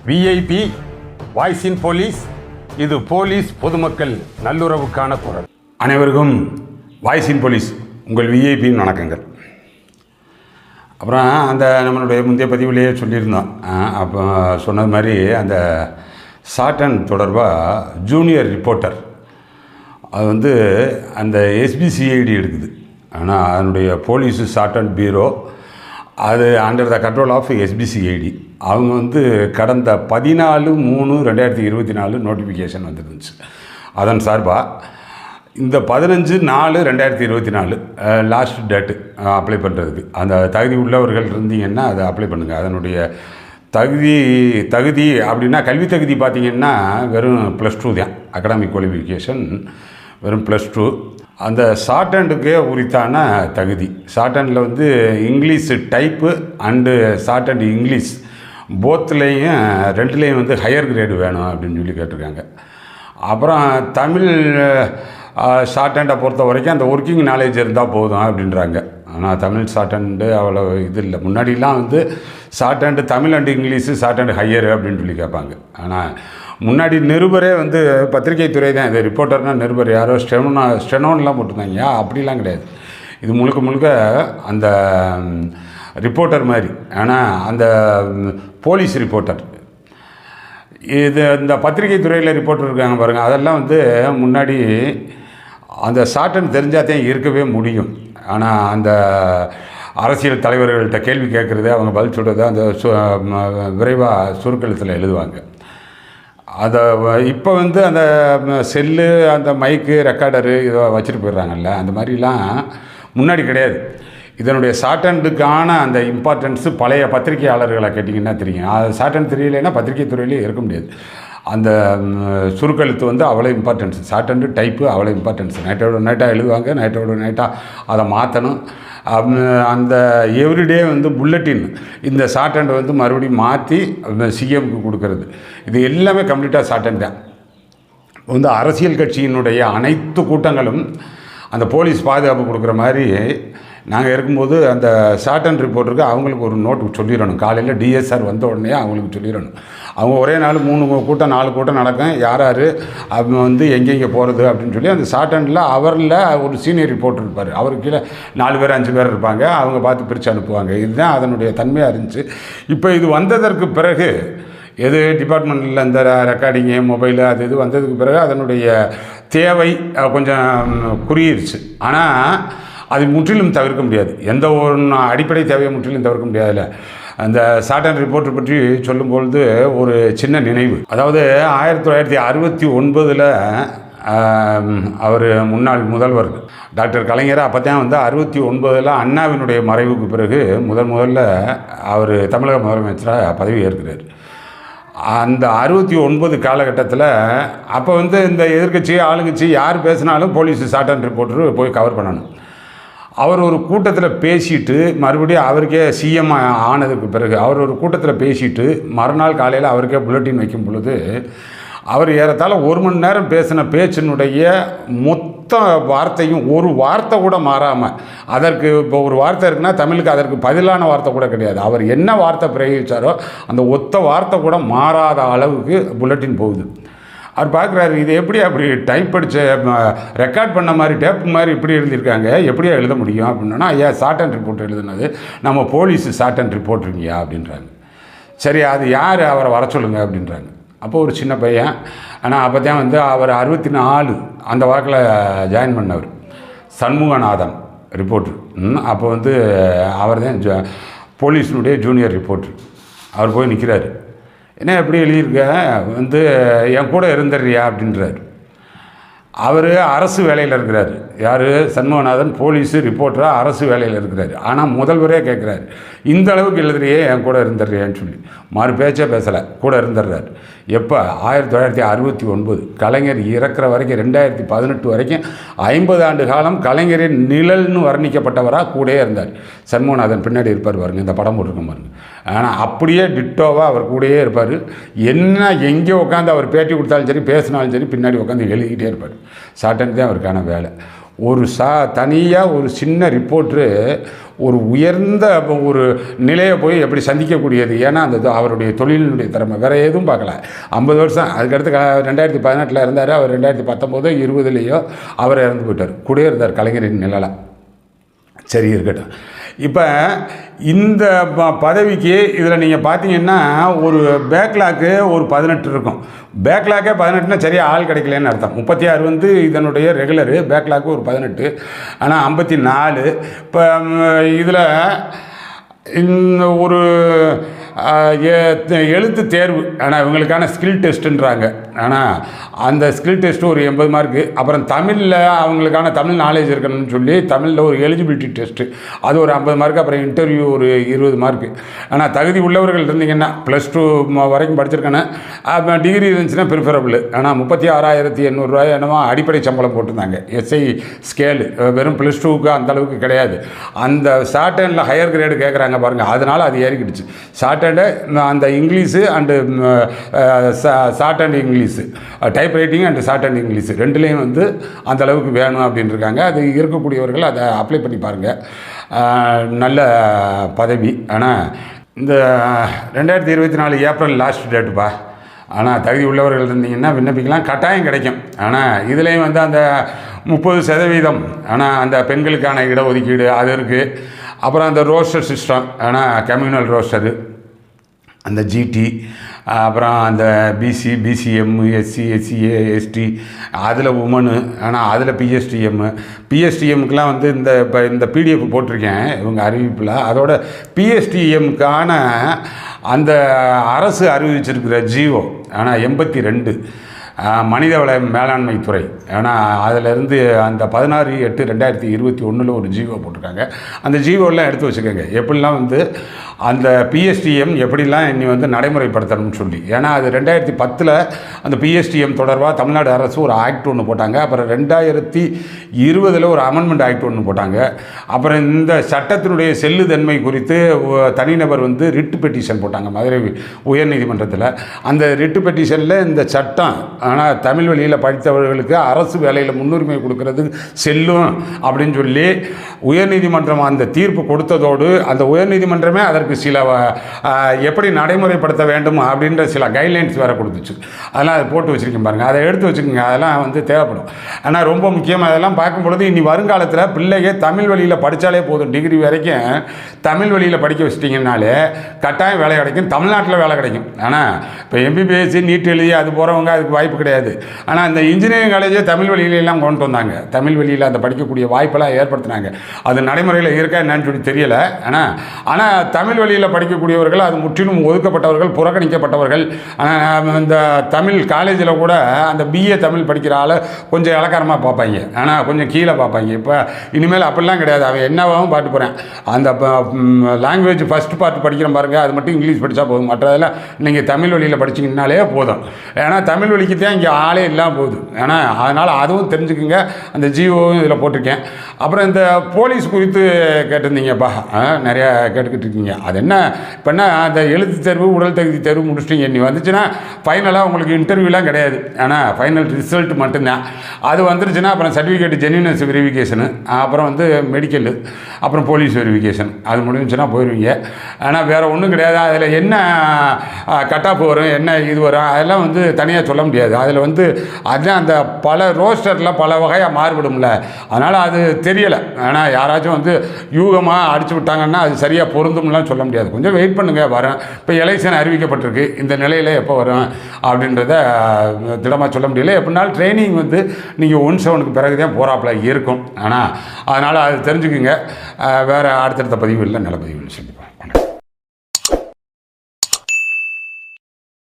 VIP voice இன் police. இது police பொதுமக்கள் நல்லுறவுக்கான குரல். அனைவருக்கும் வாய்ஸ் இன் போலீஸ் உங்கள் விஐபியின் வணக்கங்கள். அப்புறம் அந்த நம்மளுடைய முந்தைய பதிவிலேயே சொல்லியிருந்தோம். அப்போ சொன்னது மாதிரி அந்த சாட்டன் தொடர்பாக ஜூனியர் ரிப்போர்ட்டர் அது வந்து அந்த எஸ்பிசிஐடி எடுக்குது. ஆனால் அதனுடைய போலீஸு சாட்டன் பியூரோ அது under the control of SBCID. அவங்க வந்து கடந்த 14/3/2024 நோட்டிஃபிகேஷன் வந்துருந்துச்சு. அதன் சார்பாக இந்த 15/4/2024 லாஸ்ட் டேட்டு அப்ளை பண்ணுறதுக்கு. அந்த தகுதி உள்ளவர்கள் இருந்தீங்கன்னா அதை அப்ளை பண்ணுங்கள். அதனுடைய தகுதி அப்படின்னா கல்வி தகுதி பார்த்திங்கன்னா வெறும் +2 தான். அகாடமிக் குவாலிஃபிகேஷன் வெறும் +2. அந்த ஷார்ட் ஹேண்டுக்கே உரித்தான தகுதி. ஷார்ட் ஹேண்டில் வந்து English type and shorthand English போத்துலேயும் ரெண்டுலேயும் வந்து ஹையர் கிரேடு வேணும் அப்படின்னு சொல்லி கேட்டிருக்காங்க. அப்புறம் தமிழ் ஷார்ட் ஹேண்டை பொறுத்த வரைக்கும் அந்த ஒர்க்கிங் நாலேஜ் இருந்தால் போதும் அப்படின்றாங்க. ஆனால் தமிழ் ஷார்ட் ஹேண்டு அவ்வளோ இது இல்லை. முன்னாடிலாம் வந்து short hand Tamil and English short hand higher அப்படின்னு சொல்லி கேட்பாங்க. ஆனால் முன்னாடி நிருபரே வந்து பத்திரிகை துறை தான். இது ரிப்போர்ட்டர்னால் நிருபர் யாரோ ஸ்டெனோன்லாம் போட்டிருந்தாங்க. அப்படிலாம் கிடையாது. இது முழுக்க அந்த ரிப்போர்ட்டர் மாதிரி. ஆனால் அந்த போலீஸ் ரிப்போர்ட்டர் இது இந்த பத்திரிகை துறையில் ரிப்போர்ட்டர் இருக்காங்க பாருங்கள். அதெல்லாம் வந்து முன்னாடி அந்த ஷார்ட்டன் தெரிஞ்சால் தான் இருக்கவே முடியும். ஆனால் அந்த அரசியல் தலைவர்கள்ட்ட கேள்வி கேட்குறது, அவங்க பதில் சொல்கிறது அந்த விரைவாக சுருக்கெழுத்தில் எழுதுவாங்க. அதை இப்போ வந்து அந்த செல்லு அந்த மைக்கு ரெக்கார்டரு இதை வச்சுட்டு போயிடுறாங்கல்ல. அந்த மாதிரிலாம் முன்னாடி கிடையாது. இதனுடைய ஷார்ட் ஹேண்டுக்கான அந்த இம்பார்ட்டன்ஸு பழைய பத்திரிகையாளர்களை கேட்டிங்கன்னா தெரியும். அது ஷார்ட் ஹேண்ட் தெரியலைன்னா பத்திரிகை துறையிலே இருக்க முடியாது. அந்த சுருக்கெழுத்து வந்து அவ்வளோ இம்பார்ட்டன்ஸ். ஷார்ட் ஹேண்டு டைப்பு அவ்வளோ இம்பார்ட்டன்ஸ். நைட்டாக எழுதுவாங்க, நைட்டாக அதை மாற்றணும். அந்த எவ்ரிடே வந்து புல்லட்டின் இந்த ஷார்ட் ஹேண்டை வந்து மறுபடியும் மாற்றி சிஎம்க்கு கொடுக்கறது, இது எல்லாமே கம்ப்ளீட்டாக ஷார்ட் ஹேண்ட் தான். வந்து அரசியல் கட்சியினுடைய அனைத்து கூட்டங்களும் அந்த போலீஸ் பாதுகாப்பு கொடுக்குற மாதிரி நாங்கள் இருக்கும்போது அந்த ஷார்ட் ஹேண்ட் ரிப்போர்ட்டருக்கு அவங்களுக்கு ஒரு நோட்டு சொல்லிடணும். காலையில் டிஎஸ்ஆர் வந்த உடனே அவங்களுக்கு சொல்லிடணும். அவங்க ஒரே நாள் 3 கூட்டம் 4 கூட்டம் நடக்கும். யார் அவங்க வந்து எங்கெங்கே போகிறது அப்படின்னு சொல்லி அந்த ஷார்ட் ஹேண்டில் அவரில் ஒரு சீனியர் ரிப்போர்ட்டர் இருப்பார். அவருக்கு கீழே 4 பேர் 5 பேர் இருப்பாங்க. அவங்க பார்த்து பிரித்து அனுப்புவாங்க. இதுதான் அதனுடைய தன்மையாக இருந்துச்சு. இப்போ இது வந்ததற்கு பிறகு எது டிபார்ட்மெண்ட்டில் இந்த ரெக்கார்டிங்கு மொபைலு அது இது வந்ததுக்கு பிறகு அதனுடைய தேவை கொஞ்சம் குறுகிருச்சு. ஆனால் அது முற்றிலும் தவிர்க்க முடியாது. எந்த ஒரு அடிப்படை தேவையை முற்றிலும் தவிர்க்க முடியாதுல்ல. அந்த ஷார்ட் ஹேண்ட் ரிப்போர்ட்டர் பற்றி சொல்லும்பொழுது ஒரு சின்ன நினைவு. அதாவது 1969 அவர் முன்னாள் முதல்வர் டாக்டர் கலைஞர் அப்போ தான் வந்து 69 அண்ணாவினுடைய மறைவுக்கு பிறகு முதல்ல அவர் தமிழக முதலமைச்சராக பதவி ஏற்கிறார். அந்த 69 காலகட்டத்தில் அப்போ வந்து இந்த எதிர்க்கட்சி ஆளுங்கட்சி யார் பேசினாலும் போலீஸ் ஷார்ட் ஹேண்ட் ரிப்போர்ட்டர் போய் கவர் பண்ணணும். அவர் ஒரு கூட்டத்தில் பேசிட்டு மறுபடியும் அவருக்கே சிஎம் ஆனதுக்கு பிறகு அவர் ஒரு கூட்டத்தில் பேசிட்டு மறுநாள் காலையில் அவருக்கே புல்லட்டின் வைக்கும் பொழுது அவர் ஏறத்தாழ 1 மணி நேரம் பேசின பேச்சினுடைய மொத்த வார்த்தையும் ஒரு வார்த்தை கூட மாறாமல், அதற்கு இப்போ ஒரு வார்த்தை இருக்குன்னா தமிழுக்கு அதற்கு பதிலான வார்த்தை கூட கிடையாது. அவர் என்ன வார்த்தை பிரயோகித்தாரோ அந்த ஒத்த வார்த்தை கூட மாறாத அளவுக்கு புல்லட்டின் போகுது. அவர் பார்க்குறாரு, இது எப்படி அப்படி டைப் அடித்த ரெக்கார்ட் பண்ண மாதிரி டேப் மாதிரி இப்படி எழுதியிருக்காங்க, எப்படியா எழுத முடியும் அப்படின்னா, ஐயா ஷார்ட் ஹேண்ட் ரிப்போர்ட் எழுதுனது நம்ம போலீஸு ஷார்ட் ஹேண்ட் ரிப்போர்ட்ருங்கய்யா அப்படின்றாங்க. சரி, அது யார், அவரை வர சொல்லுங்க அப்படின்றாங்க. அப்போ ஒரு சின்ன பையன், ஆனால் அப்போ தான் வந்து அவர் 64 அந்த வாக்கில் ஜாயின் பண்ணவர் சண்முகநாதன் ரிப்போர்ட்ரு. அப்போ வந்து அவர் தான் போலீஸினுடைய ஜூனியர் ரிப்போர்ட்ரு. அவர் போய் நிற்கிறாரு. என்ன எப்படி எழுதியிருக்க, வந்து என் கூட இருந்துடுறியா அப்படின்றார். அவர் அரசு வேலையில் இருக்கிறார். யார்? சண்முகநாதன் போலீஸு ரிப்போர்ட்டராக அரசு வேலையில் இருக்கிறார். ஆனால் முதல்வரே கேட்குறாரு, இந்த அளவுக்கு எழுதுறியே என் கூட இருந்துடுறியான்னு சொல்லி. மாறு பேச்சே பேசலை, கூட இருந்துடுறாரு. எப்போ? 1969 கலைஞர் இறக்குற வரைக்கும் 2018 வரைக்கும் 50 ஆண்டு காலம் கலைஞரின் நிழல்னு வர்ணிக்கப்பட்டவராக கூடயே இருந்தார். சண்முகநாதன் பின்னாடி இருப்பார் பாருங்கள், இந்த படம் போட்டிருக்க பாருங்க. ஆனால் அப்படியே டிட்டோவாக அவர் கூடயே இருப்பார். என்ன எங்கே உட்காந்து அவர் பேட்டி கொடுத்தாலும் சரி பேசினாலும் சரி பின்னாடி உட்காந்து எழுதிக்கிட்டே இருப்பார். ஷார்ட் ஹேண்ட் தான் அவருக்கான வேலை. ஒரு தனியாக ஒரு சின்ன ரிப்போர்ட்ரு ஒரு உயர்ந்த ஒரு நிலையை போய் எப்படி சந்திக்கக்கூடியது. ஏன்னா அந்த அவருடைய தொழிலினுடைய திறமை வேறு எதுவும் பார்க்கல. 50 வருஷம் அதுக்கடுத்து 2018 இருந்தார். அவர் 2019 20 அவர் இறந்து போயிட்டார். கூட இருந்தார் கலைஞரின் நிழலை. சரி இருக்கட்டும். இப்போ இந்த பதவிக்கு இதில் நீங்கள் பார்த்தீங்கன்னா ஒரு பேக்லாக்கு ஒரு 18 இருக்கும். பேக்லாக்கே 18னா சரியாக ஆள் கிடைக்கலன்னு அர்த்தம். 36 வந்து இதனுடைய ரெகுலரு, பேக்லாக்கு ஒரு 18, ஆனால் 54. இப்போ இதில் இந்த ஒரு எழுத்து தேர்வு, ஆனால் இவங்களுக்கான ஸ்கில் டெஸ்ட்டுன்றாங்க. ஆனால் அந்த ஸ்கில் டெஸ்ட்டு ஒரு 80 மார்க்கு. அப்புறம் தமிழில் அவங்களுக்கான தமிழ் நாலேஜ் இருக்கணும்னு சொல்லி தமிழில் ஒரு எலிஜிபிலிட்டி டெஸ்ட்டு, அது ஒரு 50 மார்க்கு. அப்புறம் இன்டர்வியூ ஒரு 20 மார்க்கு. ஆனால் தகுதி உள்ளவர்கள் இருந்தீங்கன்னா +2 வரைக்கும் படிச்சிருக்கேன்னு டிகிரி இருந்துச்சுன்னா ப்ரிஃபரபிள். ஆனால் 36,800 ரூபாய் என்னமோ அடிப்படை சம்பளம் போட்டிருந்தாங்க. எஸ்ஐ ஸ்கேலு வெறும் +2க்கு அந்தளவுக்கு கிடையாது. அந்த ஷார்ட் ஹேண்டில் ஹையர் கிரேடு கேட்குறாங்க பாருங்கள், அதனால் அது ஏறிக்கிடுச்சு. ஷார்ட் ஹேண்டு அந்த English and short hand English, type writing and short hand English ரெண்டுலேயும் வந்து அந்தளவுக்கு வேணும் அப்படின்னு இருக்காங்க. அது இருக்கக்கூடியவர்கள் அதை அப்ளை பண்ணி பாருங்கள். நல்ல பதவி. ஆனால் இந்த 2024 ஏப்ரல் லாஸ்ட் டேட்டுப்பா. ஆனால் தகுதி உள்ளவர்கள் இருந்தீங்கன்னா விண்ணப்பிக்கலாம், கட்டாயம் கிடைக்கும். ஆனால் இதுலேயும் வந்து அந்த 30%, ஆனால் அந்த பெண்களுக்கான இடஒதுக்கீடு அது இருக்குது. அப்புறம் அந்த ரோஸ்டர் சிஸ்டம், ஆனால் கம்யூனல் ரோஸ்டரு, அந்த ஜிடி, அப்புறம் அந்த BC, BCM, SC, SCA, ST, அதில் உமனு, ஆனால் அதில் பிஎஸ்டிஎம்முக்கெலாம் வந்து இந்த பிடிஎஃப் போட்டிருக்கேன் இவங்க அறிவிப்பில். அதோட பிஎஸ்டிஎம்முக்கான அந்த அரசு அறிவிச்சிருக்கிற ஜிஓ, ஆனால் 82 மனிதவள மேலாண்மை துறை, ஆனால் அதிலேருந்து அந்த 16/8/2021 ஒரு ஜிஓ போட்டிருக்காங்க. அந்த ஜிஓலாம் எடுத்து வச்சுக்கோங்க, எப்படிலாம் வந்து அந்த பிஎஸ்டிஎம் எப்படிலாம் இனி வந்து நடைமுறைப்படுத்தணும்னு சொல்லி. ஏன்னா அது 2010 அந்த பிஎஸ்டிஎம் தொடர்பாக தமிழ்நாடு அரசு ஒரு ஆக்ட் ஒன்று போட்டாங்க. அப்புறம் 2020 ஒரு அமெண்ட்மெண்ட் ஆக்ட் ஒன்று போட்டாங்க. அப்புறம் இந்த சட்டத்தினுடைய செல்லுதன்மை குறித்து தனிநபர் வந்து ரிட் பெட்டிஷன் போட்டாங்க மதுரை உயர்நீதிமன்றத்தில். அந்த ரிட் பெட்டிஷனில் இந்த சட்டம் ஆனால் தமிழ் வழியில் படித்தவர்களுக்கு அரசு வேலையில் முன்னுரிமை கொடுக்கறது செல்லும் அப்படின்னு சொல்லி உயர்நீதிமன்றம் அந்த தீர்ப்பு கொடுத்ததோடு அந்த உயர்நீதிமன்றமே அதற்கு சில எப்படி நடைமுறைப்படுத்த வேண்டும் அப்படின்ற சில கைட்லைன்ஸ் வேறு கொடுத்துச்சு. அதெல்லாம் அதை போட்டு வச்சுருக்கேன் பாருங்கள், அதை எடுத்து வச்சுக்கோங்க. அதெல்லாம் வந்து தேவைப்படும். ஆனால் ரொம்ப முக்கியமாக அதெல்லாம் பார்க்கும்பொழுது இனி வருங்காலத்தில் பிள்ளைங்க தமிழ் வழியில் படித்தாலே போதும். டிகிரி வரைக்கும் தமிழ் வழியில் படிக்க வச்சிட்டிங்கனாலே கட்டாயம் வேலை கிடைக்கும், தமிழ்நாட்டில் வேலை கிடைக்கும். ஆனால் இப்போ எம்பிபிஎஸ்சி நீட் எழுதி அது போகிறவங்க அதுக்கு வாய்ப்பு கிடையாது. ஆனால் இந்த இன்ஜினியரிங் காலேஜே தமிழ் வழியிலெல்லாம் கொண்டு வந்தாங்க. தமிழ் வழியில் அந்த படிக்கக்கூடிய வாய்ப்பெல்லாம் ஏற்படுத்தினாங்க. அது நடைமுறையில் இருக்கா என்னன்னு சொல்லி தெரியலை. ஆனால் தமிழ் வழியில் படிக்கக்கூடியவர்கள் அது முற்றிலும் ஒதுக்கப்பட்டவர்கள், புறக்கணிக்கப்பட்டவர்கள். இந்த தமிழ் காலேஜில் கூட அந்த பிஏ தமிழ் படிக்கிற ஆளை கொஞ்சம் இலக்காரமாக பார்ப்பாங்க, ஆனால் கொஞ்சம் கீழே பார்ப்பாங்க. இப்போ இனிமேல் அப்படிலாம் கிடையாது. அவன் என்னவாகவும் பாட்டு போகிறேன், அந்த லாங்குவேஜ் ஃபஸ்ட் பார்ட் படிக்கிறேன் பாருங்கள், அது மட்டும் இங்கிலீஷ் படித்தா போதும், மற்றதெல்லாம் நீங்கள் தமிழ் வழியில் படிச்சிங்கனாலே போதும். ஏன்னா தமிழ் வழிக்கு தான் இங்கே ஆளே இல்லாமல் போகுது. ஏன்னா அதனால் அதுவும் தெரிஞ்சுக்குங்க. அந்த ஜிஓவும் இதில் போட்டிருக்கேன். அப்புறம் இந்த போலீஸ் குறித்து கேட்டிருந்தீங்கப்பா, நிறையா கேட்டுக்கிட்டு இருக்கீங்க. அது என்ன இப்போ என்ன அந்த எழுத்து தேர்வு உடல் தகுதி தேர்வு முடிச்சிட்டிங்க, நீ வந்துச்சுன்னா ஃபைனலாக உங்களுக்கு இன்டர்வியூலாம் கிடையாது, ஆனால் ஃபைனல் ரிசல்ட் மட்டும்தான். அது வந்துருச்சுன்னா அப்புறம் சர்டிஃபிகேட் ஜென்யூனஸ் வெரிஃபிகேஷனு, அப்புறம் வந்து மெடிக்கலு, அப்புறம் போலீஸ் வெரிஃபிகேஷன், அது முடிஞ்சுன்னா போயிடுவீங்க. ஆனால் வேறு ஒன்றும் கிடையாது. அதில் என்ன கட் ஆஃப் வரும், என்ன இது வரும், அதெல்லாம் வந்து தனியாக சொல்ல முடியாது. அதில் வந்து அதுதான் அந்த பல ரோஸ்டரில் பல வகையாக மாறுபடும்ல, அதனால் அது தெரியலை. ஆனால் யாராச்சும் வந்து யூகமாக அடிச்சு விட்டாங்கன்னா அது சரியாக பொருந்தும்லாம் சொல்ல முடியாது. கொஞ்சம் வெயிட் பண்ணுங்கள், வரேன். இப்போ எலெக்ஷன் அறிவிக்கப்பட்டிருக்கு, இந்த நிலையில் எப்போ வரும் அப்படின்றத திடமாக சொல்ல முடியல. எப்படினாலும் ட்ரைனிங் வந்து நீங்கள் 1/7க்கு பிறகு தான் போகிறாப்புல இருக்கும். ஆனால் அதனால் அது தெரிஞ்சுக்குங்க. வேறு அடுத்தடுத்த பதிவுகளில் நல்ல பதிவுகள் சந்திப்போம்.